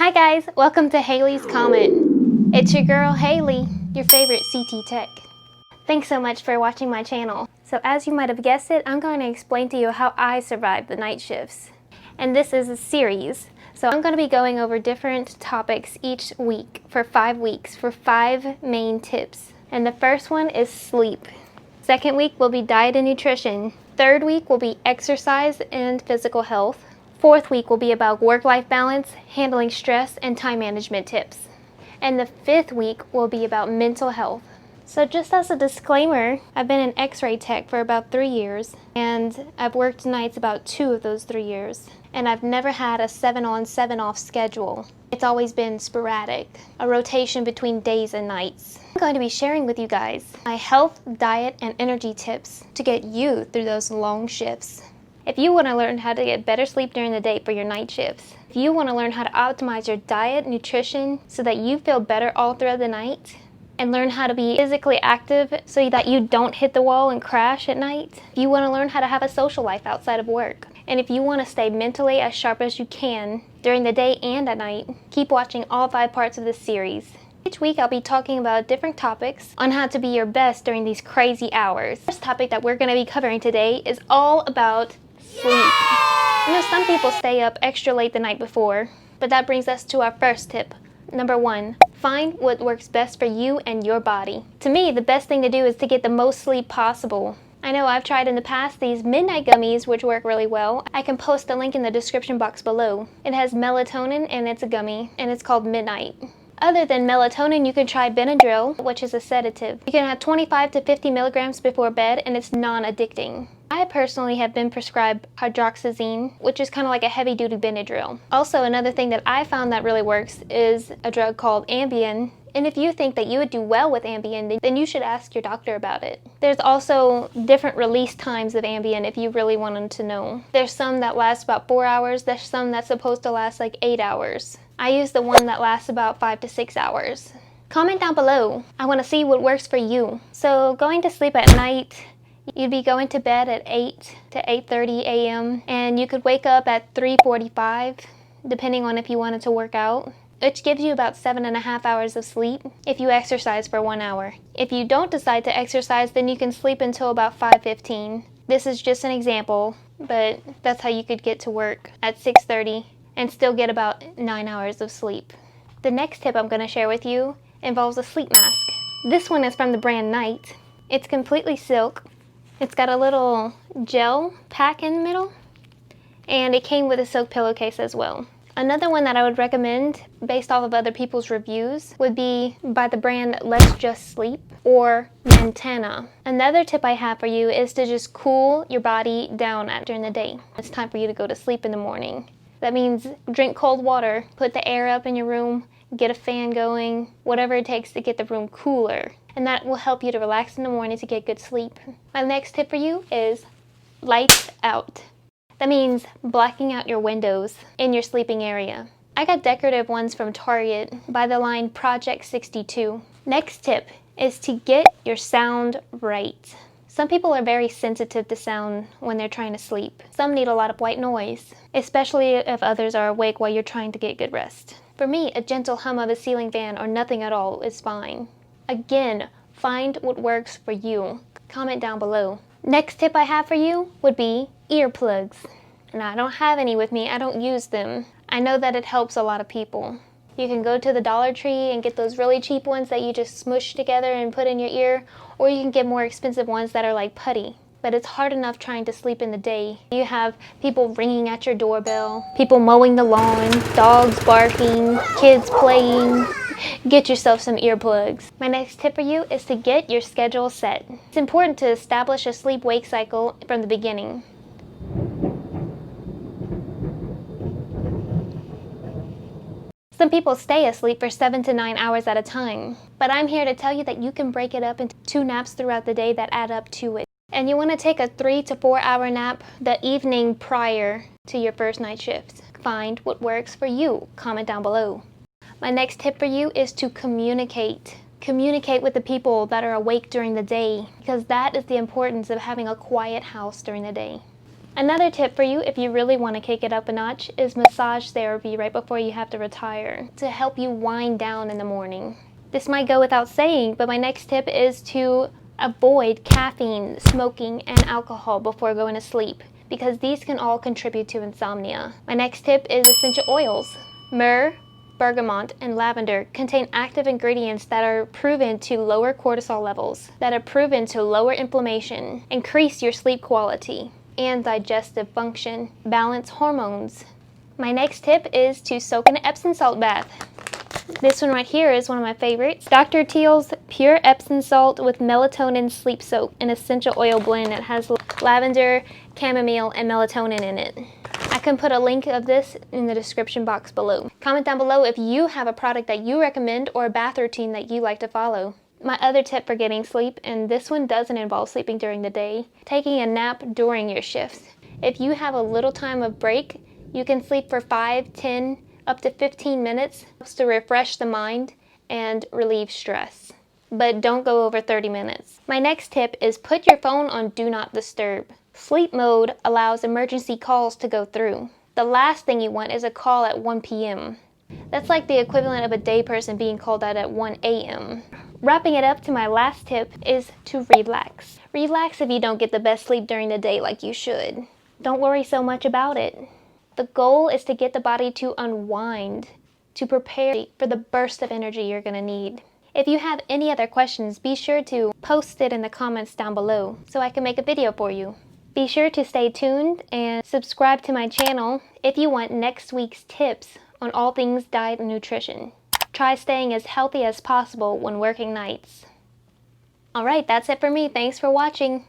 Hi guys, welcome to Haley's Comment. It's your girl Haley, your favorite CT Tech. Thanks so much for watching my channel. So as you might have guessed it, I'm going to explain to you how I survive the night shifts. And this is a series. So I'm going to be going over different topics each week for 5 weeks for 5 main tips. And the first one is sleep. Second week will be diet and nutrition. Third week will be exercise and physical health. Fourth week will be about work-life balance, handling stress, and time management tips. And the fifth week will be about mental health. So just as a disclaimer, I've been an X-ray tech for about 3 years, and I've worked nights about 2 of those 3 years. And I've never had a 7-on, 7-off schedule. It's always been sporadic, a rotation between days and nights. I'm going to be sharing with you guys my health, diet, and energy tips to get you through those long shifts. If you want to learn how to get better sleep during the day for your night shifts, if you want to learn how to optimize your diet, nutrition, so that you feel better all throughout the night, and learn how to be physically active so that you don't hit the wall and crash at night, if you want to learn how to have a social life outside of work, and if you want to stay mentally as sharp as you can during the day and at night, keep watching all 5 parts of this series. Each week I'll be talking about different topics on how to be your best during these crazy hours. The first topic that we're going to be covering today is all about sleep. I know some people stay up extra late the night before, but that brings us to our first tip. Number 1, find what works best for you and your body. To me, the best thing to do is to get the most sleep possible. I know I've tried in the past these midnight gummies, which work really well. I can post a link in the description box below. It has melatonin and it's a gummy, and it's called Midnight. Other than melatonin, you can try Benadryl, which is a sedative. You can have 25 to 50 milligrams before bed, and it's non-addicting. I personally have been prescribed hydroxyzine, which is kind of like a heavy-duty Benadryl. Also, another thing that I found that really works is a drug called Ambien. And if you think that you would do well with Ambien, then you should ask your doctor about it. There's also different release times of Ambien if you really wanted to know. There's some that last about 4 hours. There's some that's supposed to last like 8 hours. I use the one that lasts about 5 to 6 hours. Comment down below. I want to see what works for you. So going to sleep at night, you'd be going to bed at 8 to 8:30 a.m. and you could wake up at 3:45, depending on if you wanted to work out, which gives you about 7.5 hours of sleep if you exercise for 1 hour. If you don't decide to exercise, then you can sleep until about 5:15. This is just an example, but that's how you could get to work at 6:30 and still get about 9 hours of sleep. The next tip I'm going to share with you involves a sleep mask. This one is from the brand Night. It's completely silk. It's got a little gel pack in the middle, and it came with a silk pillowcase as well. Another one that I would recommend, based off of other people's reviews, would be by the brand Let's Just Sleep or Montana. Another tip I have for you is to just cool your body down during the day. It's time for you to go to sleep in the morning. That means drink cold water, put the air up in your room, get a fan going, whatever it takes to get the room cooler. And that will help you to relax in the morning to get good sleep. My next tip for you is lights out. That means blacking out your windows in your sleeping area. I got decorative ones from Target by the line Project 62. Next tip is to get your sound right. Some people are very sensitive to sound when they're trying to sleep. Some need a lot of white noise, especially if others are awake while you're trying to get good rest. For me, a gentle hum of a ceiling fan or nothing at all is fine. Again, find what works for you. Comment down below. Next tip I have for you would be earplugs. Now, I don't have any with me. I don't use them. I know that it helps a lot of people. You can go to the Dollar Tree and get those really cheap ones that you just smush together and put in your ear, or you can get more expensive ones that are like putty. But it's hard enough trying to sleep in the day. You have people ringing at your doorbell, people mowing the lawn, dogs barking, kids playing. Get yourself some earplugs. My next tip for you is to get your schedule set. It's important to establish a sleep-wake cycle from the beginning. Some people stay asleep for 7 to 9 hours at a time, but I'm here to tell you that you can break it up into 2 naps throughout the day that add up to it. And you want to take a 3 to 4 hour nap the evening prior to your first night shift. Find what works for you. Comment down below. My next tip for you is to communicate. Communicate with the people that are awake during the day, because that is the importance of having a quiet house during the day. Another tip for you if you really want to kick it up a notch is massage therapy right before you have to retire to help you wind down in the morning. This might go without saying, but my next tip is to avoid caffeine, smoking, and alcohol before going to sleep, because these can all contribute to insomnia. My next tip is essential oils. Myrrh, bergamot, and lavender contain active ingredients that are proven to lower cortisol levels, that are proven to lower inflammation, increase your sleep quality and digestive function, balance hormones. My next tip is to soak in an Epsom salt bath. This one right here is one of my favorites. Dr. Teal's Pure Epsom Salt with Melatonin Sleep Soap, an essential oil blend that has lavender, chamomile, and melatonin in it. I can put a link of this in the description box below. Comment down below if you have a product that you recommend or a bath routine that you like to follow. My other tip for getting sleep, and this one doesn't involve sleeping during the day, taking a nap during your shifts. If you have a little time of break, you can sleep for 5, 10, up to 15 minutes to refresh the mind and relieve stress. But don't go over 30 minutes. My next tip is put your phone on Do Not Disturb. Sleep mode allows emergency calls to go through. The last thing you want is a call at 1 p.m. That's like the equivalent of a day person being called out at 1 a.m. Wrapping it up to my last tip is to relax. Relax if you don't get the best sleep during the day like you should. Don't worry so much about it. The goal is to get the body to unwind, to prepare for the burst of energy you're going to need. If you have any other questions, be sure to post it in the comments down below so I can make a video for you. Be sure to stay tuned and subscribe to my channel if you want next week's tips on all things diet and nutrition. Try staying as healthy as possible when working nights. Alright, that's it for me. Thanks for watching.